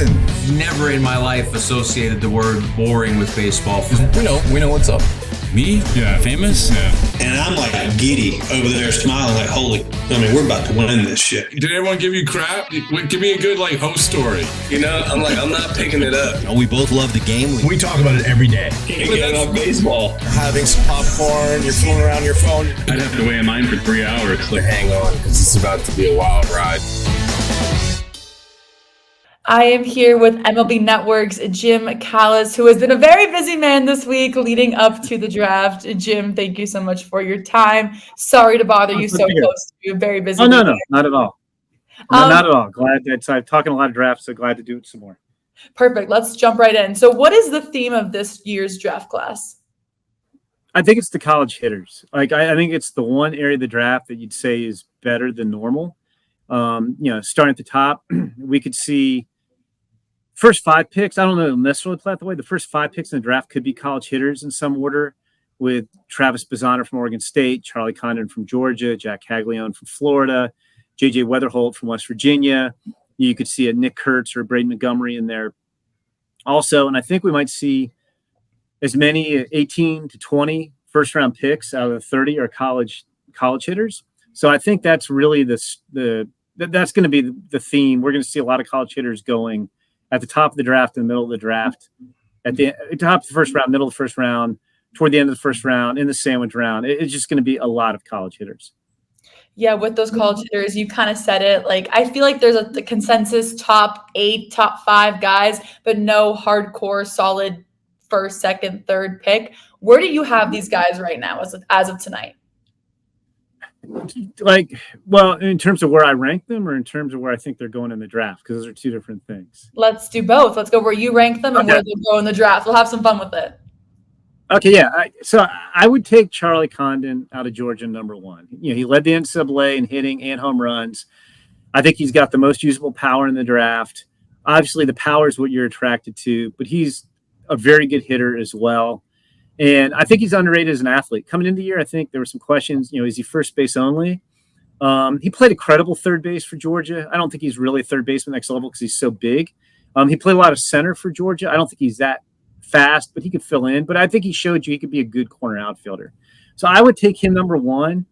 listen. Never in my life associated the word boring with baseball. We know what's up. Me? Yeah. Famous? Yeah. And I'm like giddy over there smiling like, we're about to win this shit. Did everyone give you crap? Give me a good host story. I'm not picking it up. We both love the game. We talk about it every day. Getting on baseball. Having some popcorn, you're fooling around your phone. I'd have to wait in line for 3 hours. Hang on, because it's about to be a wild ride. I am here with MLB Network's Jim Callis, who has been a very busy man this week leading up to the draft. Jim, thank you so much for your time. Sorry to bother you so close to a very busy week. No, not at all. Not at all. Glad that I'm talking a lot of drafts, so glad to do it some more. Perfect. Let's jump right in. So what is the theme of this year's draft class? I think it's the college hitters. I think it's the one area of the draft that you'd say is better than normal. Starting at the top, we could see first 5 picks. I don't know necessarily play out the way. The first 5 picks in the draft could be college hitters in some order, with Travis Bazzana from Oregon State, Charlie Condon from Georgia, Jack Caglione from Florida, J.J. Weatherholt from West Virginia. You could see a Nick Kurtz or Braden Montgomery in there also. And I think we might see as many 18 to 20 first-round picks out of the 30 are college hitters. So I think that's really that's going to be the theme. We're going to see a lot of college hitters going at the top of the draft, in the middle of the draft, at the top of the first round, middle of the first round, toward the end of the first round, in the sandwich round. It's just going to be a lot of college hitters. Yeah, with those college hitters, you kind of said it. I feel like there's the consensus top 8, top 5 guys, but no hardcore, solid first, second, third pick. Where do you have these guys right now as of tonight? In terms of where I rank them, or in terms of where I think they're going in the draft, because those are 2 different things. Let's do both. Let's go where you rank them and where they go in the draft. We'll have some fun with it. Okay, yeah. So I would take Charlie Condon out of Georgia number 1. He led the NCAA in hitting and home runs. I think he's got the most usable power in the draft. Obviously, the power is what you're attracted to, but he's a very good hitter as well. And I think he's underrated as an athlete. Coming into the year, I think there were some questions. Is he first base only? He played a credible third base for Georgia. I don't think he's really a third baseman next level because he's so big. He played a lot of center for Georgia. I don't think he's that fast, but he could fill in. But I think he showed you he could be a good corner outfielder. So I would take him number 1.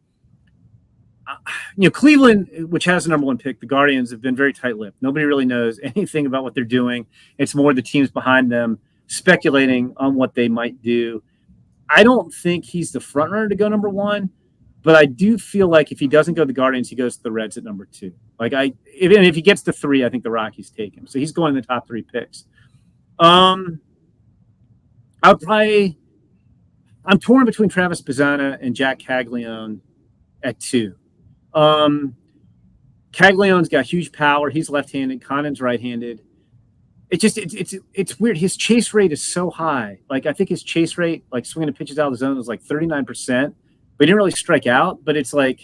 Cleveland, which has the number 1 pick, the Guardians have been very tight-lipped. Nobody really knows anything about what they're doing. It's more the teams behind them speculating on what they might do. I don't think he's the front runner to go number 1, but I do feel like if he doesn't go to the Guardians, he goes to the Reds at number 2. If he gets to 3, I think the Rockies take him. So he's going in the top 3 picks. I'm torn between Travis Bazzana and Jack Caglione at 2. Caglione's got huge power. He's left-handed. Condon's right-handed. It's weird. His chase rate is so high. I think his chase rate, swinging the pitches out of the zone, was 39%. But he didn't really strike out. But it's I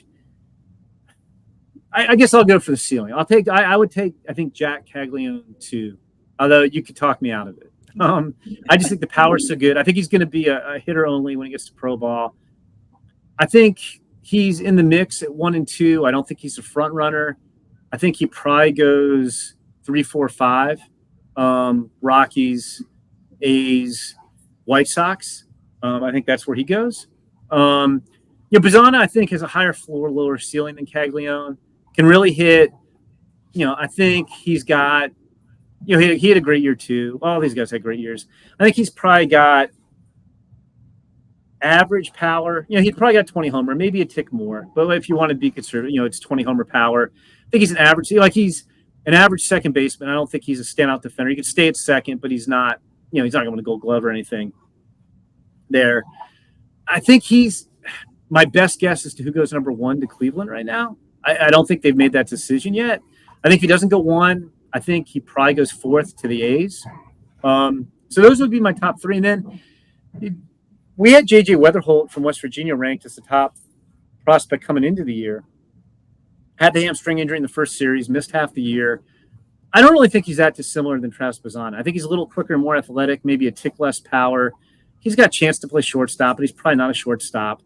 guess I'll go for the ceiling. I would take Jack Caglione 2. Although you could talk me out of it. I just think the power's so good. I think he's going to be a hitter only when he gets to pro ball. I think he's in the mix at 1 and 2. I don't think he's a front runner. I think he probably goes 3, 4, 5. Rockies, A's, White Sox. I think that's where he goes. Bazzana, I think, has a higher floor, lower ceiling than Caglione. Can really hit. I think he's got. He had a great year too. All these guys had great years. I think he's probably got average power. He'd probably got 20 homer, maybe a tick more. But if you want to be conservative, it's 20 homer power. I think he's an average. He's an average second baseman. I don't think he's a standout defender. He could stay at second, but he's not. He's not going to Gold Glove or anything. There, I think he's my best guess as to who goes number 1 to Cleveland right now. I don't think they've made that decision yet. I think if he doesn't go 1. I think he probably goes 4th to the A's. So those would be my top 3. And then we had J.J. Weatherholt from West Virginia ranked as the top prospect coming into the year. Had the hamstring injury in the first series, missed half the year. I don't really think he's that dissimilar than Travis Bazzana. I think he's a little quicker and more athletic, maybe a tick less power. He's got a chance to play shortstop, but he's probably not a shortstop.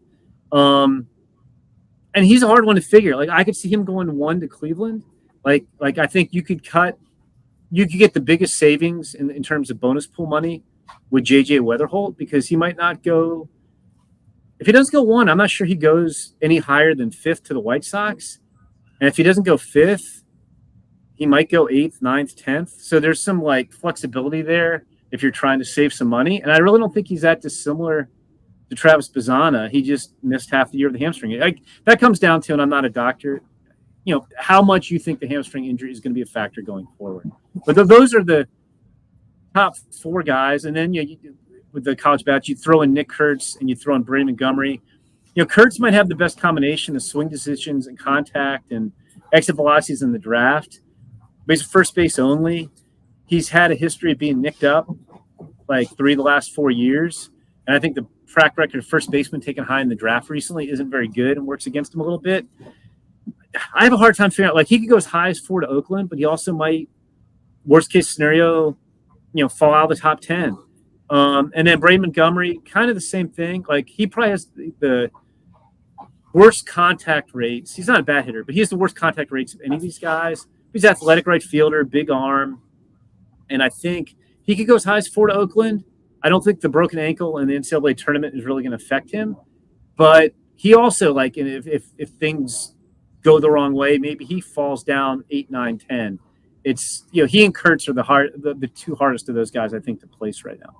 And he's a hard one to figure. I could see him going 1 to Cleveland. I think you could cut you could get the biggest savings in terms of bonus pool money with JJ Weatherholt, because he might not go. If he doesn't go 1, I'm not sure he goes any higher than 5th to the White Sox. And if he doesn't go 5th, he might go 8th, 9th, 10th. So there's some like flexibility there if you're trying to save some money. And I really don't think he's that dissimilar to Travis Bazzana. He just missed half the year of the hamstring. That comes down to, and I'm not a doctor, how much you think the hamstring injury is going to be a factor going forward. But those are the top 4 guys. And then with the college batch, you throw in Nick Kurtz and you throw in Brady Montgomery. Kurtz might have the best combination of swing decisions and contact and exit velocities in the draft. But he's first base only. He's had a history of being nicked up like 3 of the last 4 years. And I think the track record of first baseman taken high in the draft recently isn't very good and works against him a little bit. I have a hard time figuring out, like, he could go as high as 4 to Oakland, but he also might, worst case scenario, fall out of the top 10. And then Brady Montgomery, kind of the same thing. Like, he probably has the worst contact rates. He's not a bad hitter, but he has the worst contact rates of any of these guys. He's athletic right fielder, big arm. And I think he could go as high as 4 to Oakland. I don't think the broken ankle in the NCAA tournament is really going to affect him. But he also, like, if things go the wrong way, maybe he falls down 8, 9, 10. It's, he and Kurtz are the 2 hardest of those guys, I think, to place right now.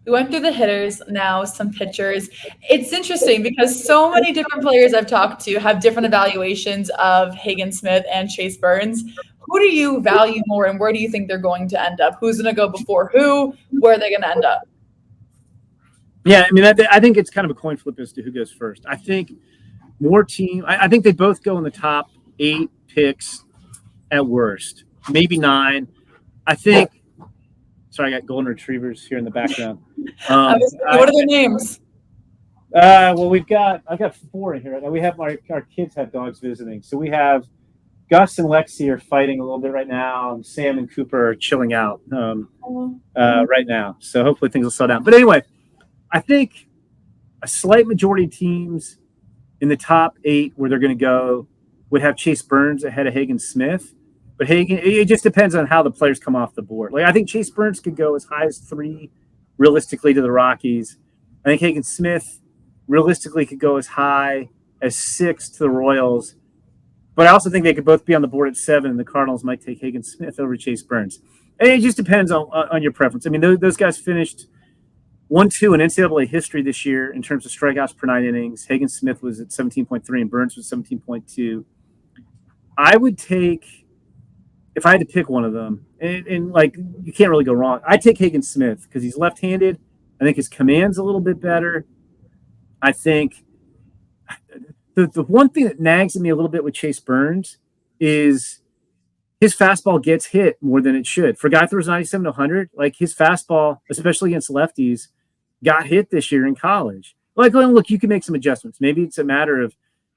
We went through the hitters, now some pitchers. It's interesting because so many different players I've talked to have different evaluations of Hagen Smith and Chase Burns. Who do you value more, and where do you think they're going to end up? Who's going to go before who? Where are they going to end up? Yeah, I mean, I think it's kind of a coin flip as to who goes first. I think I think they both go in the top 8 picks at worst, maybe 9. I think. Sorry, I got golden retrievers here in the background. What are their names? Well, I've got 4 in here. We have our kids have dogs visiting. So we have Gus and Lexi are fighting a little bit right now. And Sam and Cooper are chilling out right now. So hopefully things will slow down. But anyway, I think a slight majority of teams in the top 8 where they're going to go would have Chase Burns ahead of Hagen Smith. But Hagen, it just depends on how the players come off the board. Like, I think Chase Burns could go as high as 3 realistically to the Rockies. I think Hagen Smith realistically could go as high as 6 to the Royals. But I also think they could both be on the board at 7, and the Cardinals might take Hagen Smith over Chase Burns. And it just depends on your preference. I mean, those guys finished 1-2 in NCAA history this year in terms of strikeouts per 9 innings. Hagen Smith was at 17.3 and Burns was 17.2. I would take, if I had to pick one of them, and like, you can't really go wrong, I'd take Hagen Smith because he's left-handed. I think his command's a little bit better. I think the one thing that nags at me a little bit with Chase Burns is his fastball gets hit more than it should. For a guy that throws 97 to 100, like, his fastball, especially against lefties, got hit this year in college. Like, look, you can make some adjustments. Maybe it's a matter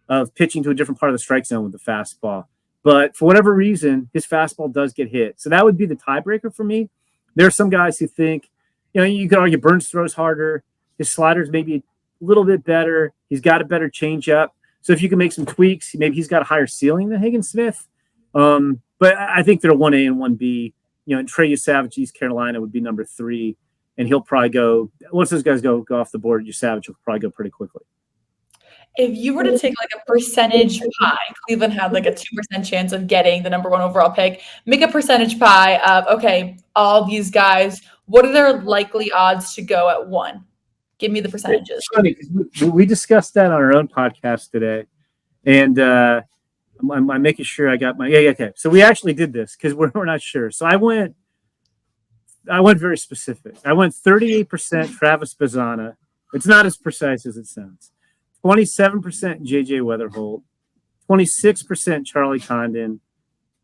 of pitching to a different part of the strike zone with the fastball. But for whatever reason, his fastball does get hit. So that would be the tiebreaker for me. There are some guys who think, you could argue Burns throws harder. His slider's maybe a little bit better. He's got a better changeup. So if you can make some tweaks, maybe he's got a higher ceiling than Hagen Smith. But I think they're 1A and 1B. And Trey Savage, East Carolina, would be number 3. And he'll probably go, once those guys go off the board, Savage will probably go pretty quickly. If you were to take like a percentage pie, Cleveland had like a 2% chance of getting the number 1 overall pick. Make a percentage pie of, okay, all these guys, what are their likely odds to go at 1? Give me the percentages. It's funny because we discussed that on our own podcast today. And I'm making sure I got my, okay. So we actually did this because we're not sure. So I went very specific. I went 38% Travis Bazzana. It's not as precise as it sounds. 27% JJ Weatherholt, 26% Charlie Condon,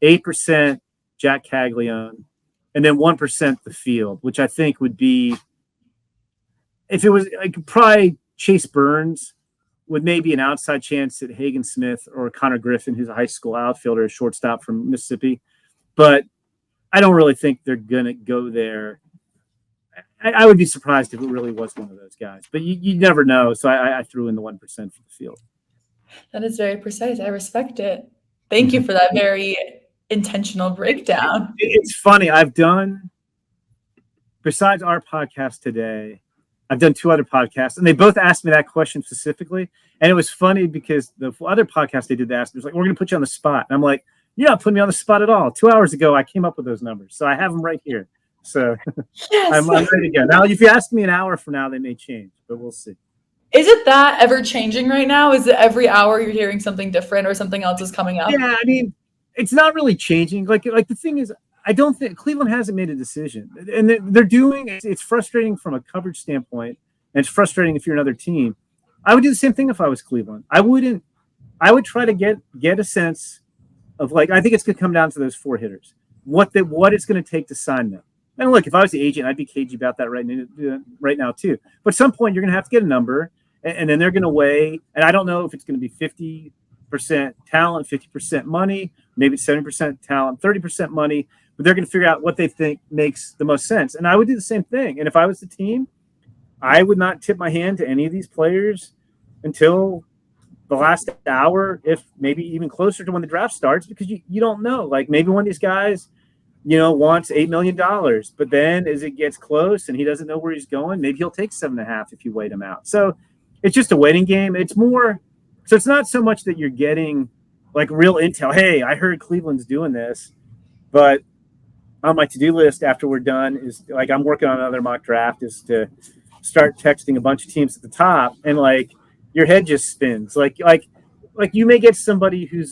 8% Jack Caglione, and then 1% the field, which I think would be, if it was like probably Chase Burns with maybe an outside chance at Hagen Smith or Connor Griffin, who's a high school outfielder, shortstop from Mississippi. But I don't really think they're going to go there. I would be surprised if it really was one of those guys, but you never know. So I threw in the 1% for the field. That is very precise. I respect it. Thank you for that very intentional breakdown. It's funny. I've done, besides our podcast today, I've done 2 other podcasts, and they both asked me that question specifically. And it was funny because the other podcast they did ask me, was like, we're going to put you on the spot. And I'm like, you're not putting me on the spot at all. 2 hours ago, I came up with those numbers. So I have them right here. So Yes. I'm ready to go. Now, if you ask me an hour from now, they may change, but we'll see. Is it that ever changing right now? Is it every hour you're hearing something different or something else is coming up? Yeah, I mean, it's not really changing. Like the thing is, I don't think Cleveland hasn't made a decision, and they're doing. It's frustrating from a coverage standpoint, and it's frustrating if you're another team. I would do the same thing if I was Cleveland. I would try to get a sense of, like, I think it's going to come down to those 4 hitters. What it's going to take to sign them. And look, if I was the agent, I'd be cagey about that right now too. But at some point, you're going to have to get a number, and then they're going to weigh. And I don't know if it's going to be 50% talent, 50% money, maybe 70% talent, 30% money. But they're going to figure out what they think makes the most sense. And I would do the same thing. And if I was the team, I would not tip my hand to any of these players until the last hour, if maybe even closer to when the draft starts, because you don't know. Like, maybe one of these guys, wants $8 million, but then as it gets close and he doesn't know where he's going, maybe he'll take 7.5 if you wait him out. So it's just a waiting game. It's more, so it's not so much that you're getting like real intel. Hey, I heard Cleveland's doing this, but on my to-do list after we're done is, like, I'm working on another mock draft, is to start texting a bunch of teams at the top, and like your head just spins. Like you may get somebody who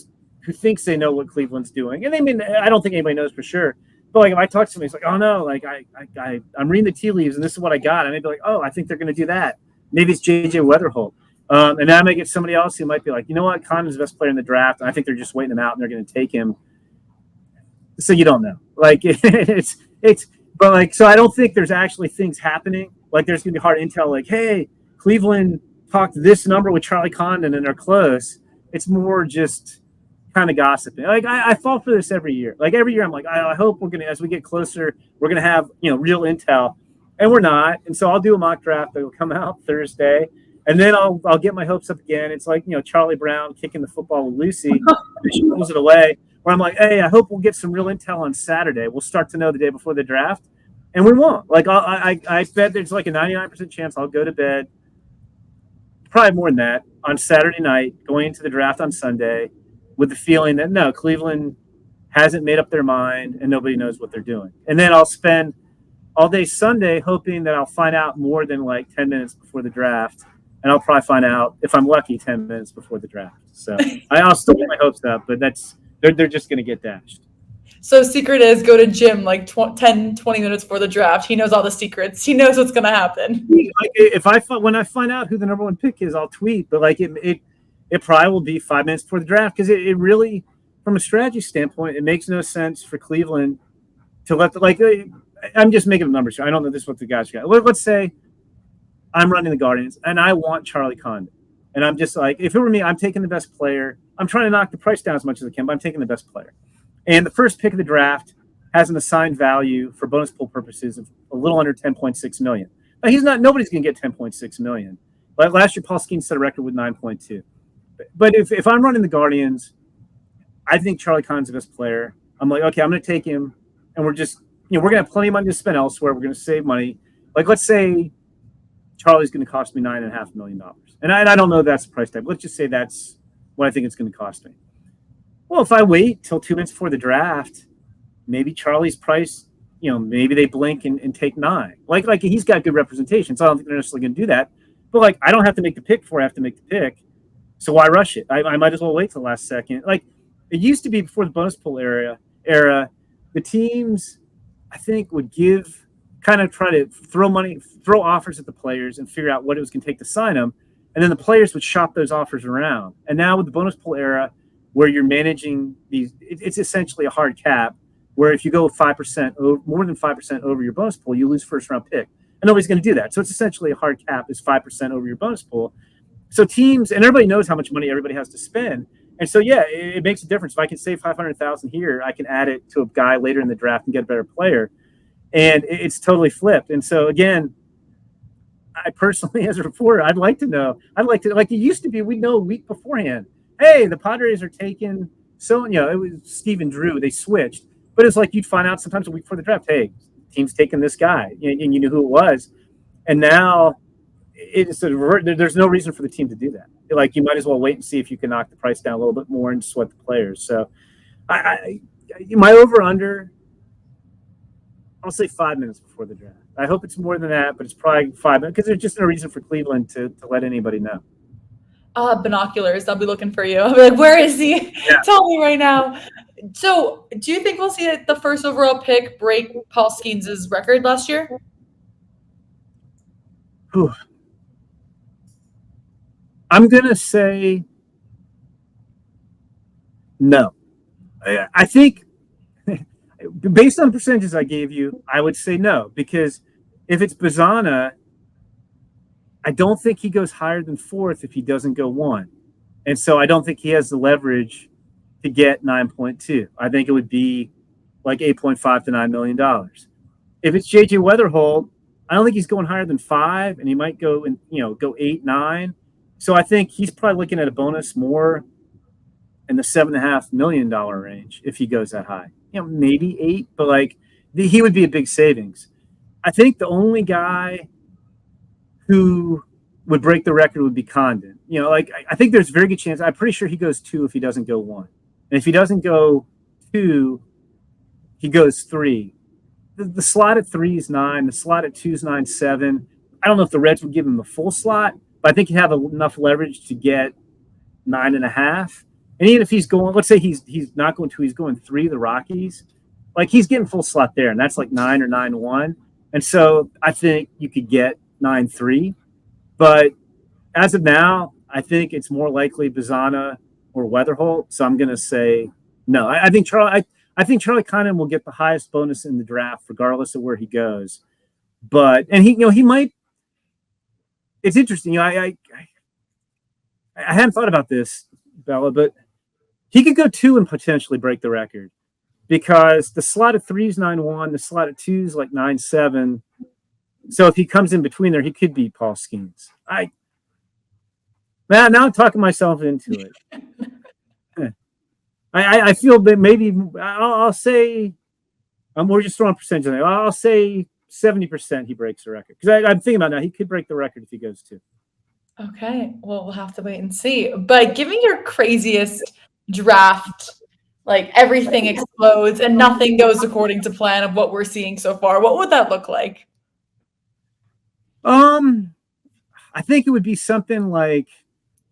thinks they know what Cleveland's doing, and I don't think anybody knows for sure. But like if I talk to somebody, it's like, oh no, like I'm reading the tea leaves and this is what I got. I may be like, oh, I think they're going to do that. Maybe it's JJ Weatherholt. And then I may get somebody else who might be like, you know what, Condon's the best player in the draft, and I think they're just waiting him out and they're going to take him. So you don't know. Like but like, so I don't think there's actually things happening. Like there's going to be hard intel like, hey, Cleveland talked this number with Charlie Condon and they're close. It's more just kind of gossiping. Like I fall for this every year. Like every year I'm like, I hope we're going to, as we get closer, we're going to have, real intel, and we're not. And so I'll do a mock draft that will come out Thursday, and then I'll get my hopes up again. It's like, Charlie Brown kicking the football with Lucy, and she pulls it away, where I'm like, hey, I hope we'll get some real intel on Saturday. We'll start to know the day before the draft, and we won't. Like I bet there's like a 99% chance I'll go to bed, probably more than that, on Saturday night, going into the draft on Sunday, with the feeling that no, Cleveland hasn't made up their mind and nobody knows what they're doing. And then I'll spend all day Sunday hoping that I'll find out more than like 10 minutes before the draft. And I'll probably find out, if I'm lucky, 10 minutes before the draft. So I'll still get my hopes up, but they're just going to get dashed. So secret is go to gym like 10, 20 minutes before the draft. He knows all the secrets. He knows what's going to happen. Like when I find out who the number 1 pick is, I'll tweet. But like it probably will be 5 minutes before the draft, because it really, from a strategy standpoint, it makes no sense for Cleveland to let I'm just making up numbers here. I don't know this is what the guys got. Let's say I'm running the Guardians and I want Charlie Condon. And I'm just like, if it were me, I'm taking the best player. I'm trying to knock the price down as much as I can, but I'm taking the best player. And the first pick of the draft has an assigned value for bonus pool purposes of a little under $10.6 million. Now nobody's going to get $10.6 million. But last year, Paul Skenes set a record with 9.2. But if I'm running the Guardians, I think Charlie Condon's the best player. I'm like, okay, I'm going to take him, and we're just, we're going to have plenty of money to spend elsewhere. We're going to save money. Like, let's say Charlie's going to cost me $9.5 million. And I don't know that's the price tag. Let's just say that's what I think it's going to cost me. Well, if I wait till 2 minutes before the draft, maybe Charlie's price, maybe they blink and take 9. Like he's got good representation, so I don't think they're necessarily going to do that. But like, I don't have to make the pick before I have to make the pick. So why rush it? I might as well wait till the last second. Like it used to be before the bonus pool era, the teams, I think, would try to throw offers at the players and figure out what it was going to take to sign them. And then the players would shop those offers around. And now with the bonus pool era, where you're managing these, it's essentially a hard cap, where if you go 5% more than 5% over your bonus pool, you lose first round pick. And nobody's going to do that. So it's essentially a hard cap is 5% over your bonus pool. So teams, and everybody knows how much money everybody has to spend. And so, yeah, it makes a difference. If I can save $500,000 here, I can add it to a guy later in the draft and get a better player. And it's totally flipped. And so, again, I personally, as a reporter, I'd like to know. Like it used to be, we'd know a week beforehand. Hey, the Padres are taking so it was Stephen Drew. They switched, but it's like you'd find out sometimes a week before the draft, hey, team's taking this guy, and you knew who it was. And now there's no reason for the team to do that. Like, you might as well wait and see if you can knock the price down a little bit more and sweat the players. So my over under, I'll say 5 minutes before the draft. I hope it's more than that, but it's probably 5 minutes because there's just no reason for Cleveland to let anybody know. Binoculars. I'll be looking for you. I'll be like, where is he? Yeah. Tell me right now. So do you think we'll see the first overall pick break Paul Skenes' record last year? Whew. I'm going to say no. I think based on the percentages I gave you, I would say no, because if it's Bazana, I don't think he goes higher than 4th if he doesn't go 1. And so I don't think he has the leverage to get 9.2. I think it would be like $8.5 to $9 million. If it's JJ Weatherholt, I don't think he's going higher than 5, and he might go 8, 9. So I think he's probably looking at a bonus more in the $7.5 million range if he goes that high. Maybe 8, but like he would be a big savings. I think the only guy who would break the record would be Condon. I think there's a very good chance. I'm pretty sure he goes 2 if he doesn't go 1. And if he doesn't go 2, he goes 3. The slot at 3 is 9. The slot at 2 is 9.7. I don't know if the Reds would give him the full slot, but I think he'd have enough leverage to get 9.5. And even if he's going, let's say he's not going 2, he's going 3, the Rockies, like he's getting full slot there, and that's like 9 or 9.1. And so I think you could get 9.3. But as of now, I think it's more likely Bazana or Weatherholt. So I'm going to say no. I think Charlie Condon will get the highest bonus in the draft, regardless of where he goes. But he might. It's interesting. I hadn't thought about this, Bella, but he could go 2 and potentially break the record because the slot at 3 is 9.1, the slot at 2 is like 9.7. So if he comes in between there, he could beat Paul Skenes. Now I'm talking myself into it. I feel that maybe I'll say we're just throwing percentage on there. I'll say 70% he breaks the record because I'm thinking about now he could break the record if he goes 2. Okay, well, we'll have to wait and see. But give me your craziest draft, like everything explodes and nothing goes according to plan of what we're seeing so far. What would that look like? I think it would be something like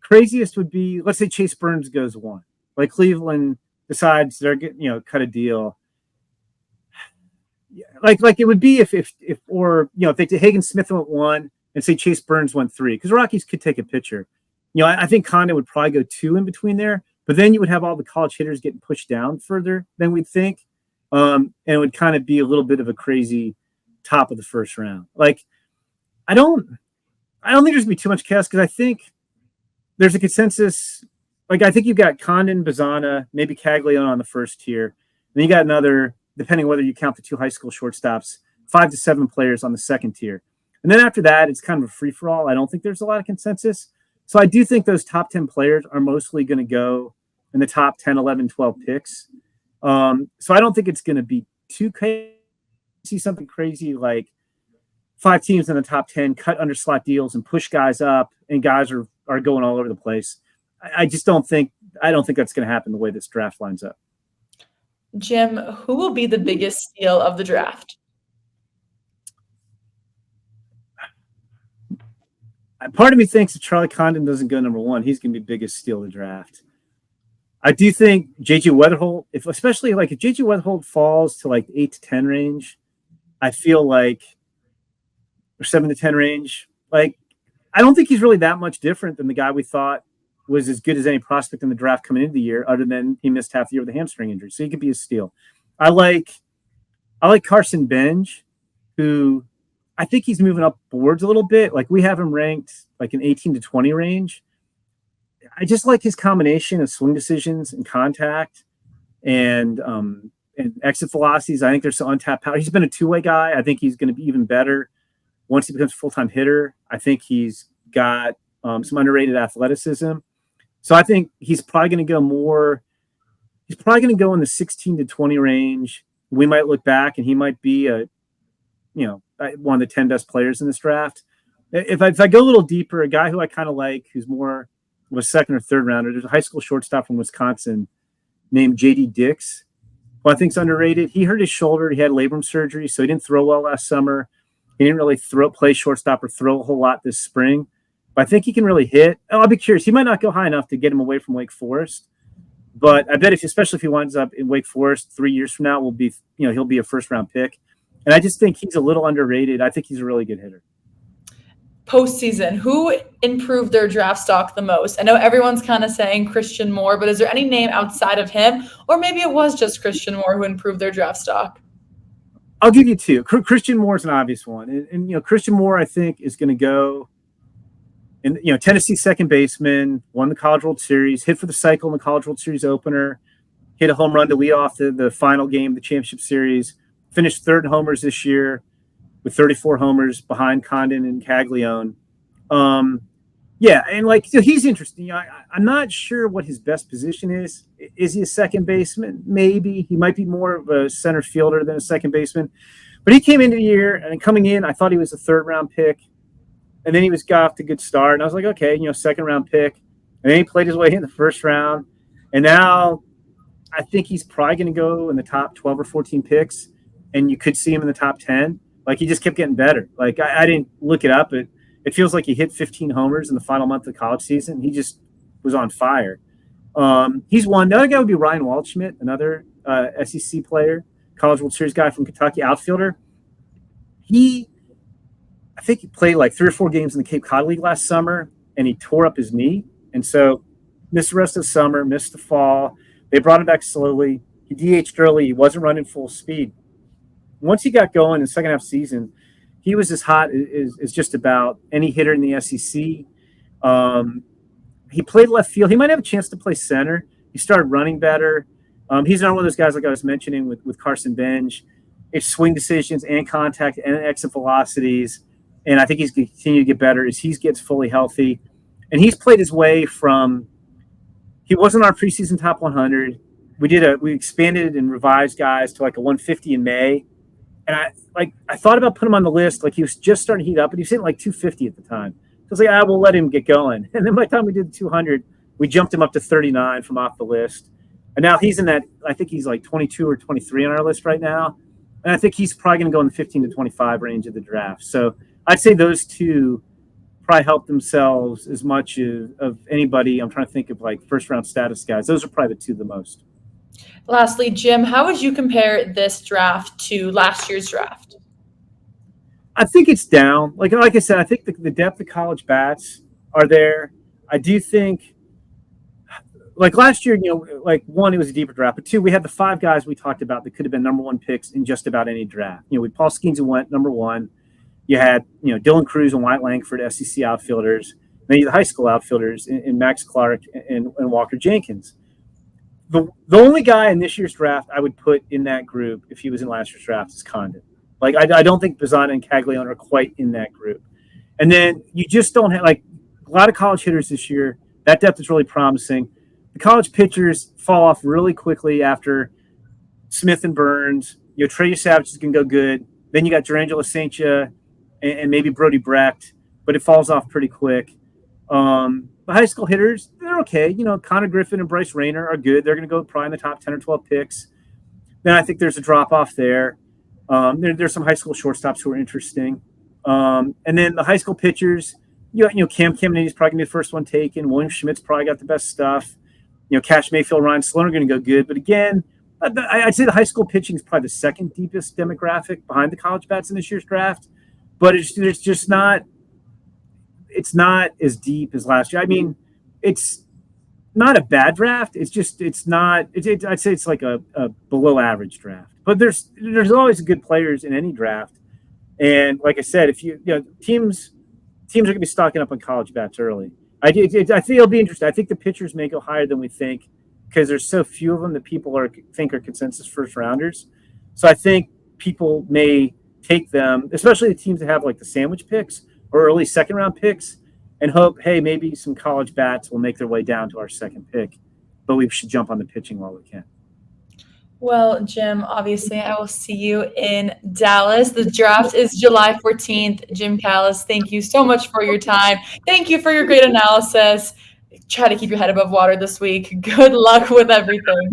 craziest would be, let's say Chase Burns goes 1. Like Cleveland decides they're getting, cut a deal. Like it would be if they did Hagen Smith went 1 and say Chase Burns went 3, because the Rockies could take a pitcher. I think Condon would probably go 2 in between there, but then you would have all the college hitters getting pushed down further than we'd think. And it would kind of be a little bit of a crazy top of the first round. Like, I don't think there's gonna be too much chaos because I think there's a consensus. Like, I think you've got Condon, Bazana, maybe Caglione on the first tier. Then you got another, depending on whether you count the 2 high school shortstops, 5 to 7 players on the second tier. And then after that, it's kind of a free-for-all. I don't think there's a lot of consensus. So I do think those top 10 players are mostly going to go in the top 10, 11, 12 picks. So I don't think it's going to be too crazy. See something crazy like 5 teams in the top 10 cut under slot deals and push guys up, and guys are going all over the place. I don't think that's going to happen the way this draft lines up. Jim, who will be the biggest steal of the draft? Part of me thinks if Charlie Condon doesn't go number 1, he's going to be the biggest steal of the draft. I do think JJ Weatherholt, especially if JJ Weatherholt falls to like 8 to 10 range, I feel like, or 7 to 10 range, like I don't think he's really that much different than the guy we thought was as good as any prospect in the draft coming into the year, other than he missed half the year with a hamstring injury. So he could be a steal. I like Carson Benj, who I think he's moving up boards a little bit. Like we have him ranked like an 18 to 20 range. I just like his combination of swing decisions and contact and exit velocities. I think there's some untapped power. He's been a two-way guy. I think he's going to be even better once he becomes a full-time hitter. I think he's got some underrated athleticism. So I think he's probably going to go more. He's probably going to go in the 16 to 20 range. We might look back and he might be one of the 10 best players in this draft. If I go a little deeper, a guy who I kind of like, who's more of a second or third rounder, there's a high school shortstop from Wisconsin named J.D. Dix, who I think is underrated. He hurt his shoulder. He had labrum surgery, so he didn't throw well last summer. He didn't really play shortstop or throw a whole lot this spring. But I think he can really hit. I'll be curious. He might not go high enough to get him away from Wake Forest. But I bet especially if he winds up in Wake Forest 3 years from now, he'll be a first-round pick. And I just think he's a little underrated. I think he's a really good hitter. Postseason, who improved their draft stock the most? I know everyone's kind of saying Christian Moore, but is there any name outside of him? Or maybe it was just Christian Moore who improved their draft stock? I'll give you two. Christian Moore is an obvious one. And Christian Moore, I think, is going to go in, Tennessee second baseman, won the College World Series, hit for the cycle in the College World Series opener, hit a home run to lead off the final game of the championship series, finished third in homers this year with 34 homers behind Condon and Caglione. He's interesting. I'm not sure what his best position is. Is he a second baseman? Maybe. He might be more of a center fielder than a second baseman. But he came into the year, and coming in, I thought he was a third-round pick. And then he got off to a good start. And I was like, okay, second-round pick. And then he played his way in the first round. And now I think he's probably going to go in the top 12 or 14 picks. And you could see him in the top 10. He just kept getting better. I didn't look it up. It feels like he hit 15 homers in the final month of the college season. He just was on fire. He's one. The other guy would be Ryan Waldschmidt, another SEC player, College World Series guy from Kentucky, outfielder. I think he played 3 or 4 games in the Cape Cod League last summer, and he tore up his knee. And so missed the rest of the summer, missed the fall. They brought him back slowly. He DH'd early. He wasn't running full speed. Once he got going in the second half season, he was as hot as just about any hitter in the SEC. He played left field. He might have a chance to play center. He started running better. He's not one of those guys like I was mentioning with Carson Benj. It's swing decisions and contact and exit velocities. And I think he's going to continue to get better as he gets fully healthy. And he's played his way from – he wasn't our preseason top 100. We expanded and revised guys to a 150 in May. And I thought about putting him on the list. He was just starting to heat up, and he was hitting 250 at the time. So I was like, we'll let him get going. And then by the time we did the 200, we jumped him up to 39 from off the list. And now he's in that, I think he's 22 or 23 on our list right now. And I think he's probably going to go in the 15 to 25 range of the draft. So I'd say those two probably help themselves as much of anybody. I'm trying to think of first-round status guys. Those are probably the two the most. Lastly, Jim, how would you compare this draft to last year's draft? I think it's down. Like I said, I think the depth of college bats are there. I do think, last year, one, it was a deeper draft, but two, we had the 5 guys we talked about that could have been number 1 picks in just about any draft. With Paul Skenes who went number 1. You had, Dylan Cruz and White Langford, SEC outfielders. Then you had the high school outfielders in Max Clark and Walker Jenkins. The only guy in this year's draft I would put in that group if he was in last year's draft is Condon. I don't think Bazzana and Caglione are quite in that group. And then you just don't have a lot of college hitters this year. That depth is really promising. The college pitchers fall off really quickly after Smith and Burns. Trey Savage is going to go good. Then you got Durangelo Saintia and maybe Brody Brecht, but it falls off pretty quick. The high school hitters, they're okay. Connor Griffin and Bryce Rayner are good. They're going to go probably in the top 10 or 12 picks. Then I think there's a drop-off there. There's some high school shortstops who are interesting. And then the high school pitchers, Cam Kennedy's probably going to be the first one taken. William Schmidt's probably got the best stuff. Cash Mayfield, Ryan Sloan are going to go good. But again, I'd say the high school pitching is probably the second deepest demographic behind the college bats in this year's draft. But it's just not – it's not as deep as last year. I mean, it's not a bad draft. It's just it's not. I'd say it's a below average draft. But there's always good players in any draft. And like I said, if teams are going to be stocking up on college bats early. I think it'll be interesting. I think the pitchers may go higher than we think because there's so few of them that people think are consensus first rounders. So I think people may take them, especially the teams that have the sandwich picks or early second round picks, and hope, hey, maybe some college bats will make their way down to our second pick, but we should jump on the pitching while we can. Well, Jim, obviously, I will see you in Dallas. The draft is July 14th. Jim Callis, thank you so much for your time. Thank you for your great analysis. Try to keep your head above water this week. Good luck with everything.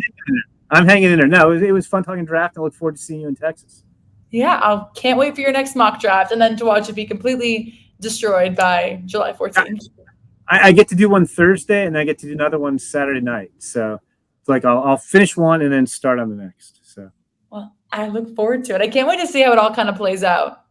I'm hanging in there. No, it was fun talking draft. I look forward to seeing you in Texas. Yeah, I can't wait for your next mock draft and then to watch it be completely destroyed by July 14th. I get to do one Thursday and I get to do another one Saturday night. So it's like I'll finish one and then start on the next. So Well, I look forward to it. I can't wait to see how it all kind of plays out.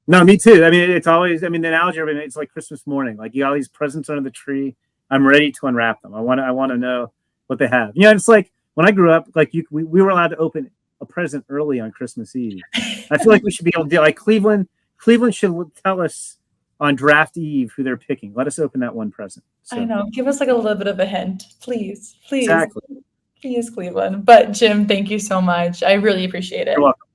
no, me too. I mean, it's always. I mean, the analogy. I mean, it's like Christmas morning. Like you got all these presents under the tree. I'm ready to unwrap them. I want to know what they have. It's like when I grew up. Like we were allowed to open a present early on Christmas Eve. I feel like we should be able to do like Cleveland. Cleveland should tell us on draft eve who they're picking. Let us open that one present. So. I know. Give us like a little bit of a hint, please. Exactly. Please, Cleveland. But Jim, thank you so much. I really appreciate it. You're welcome.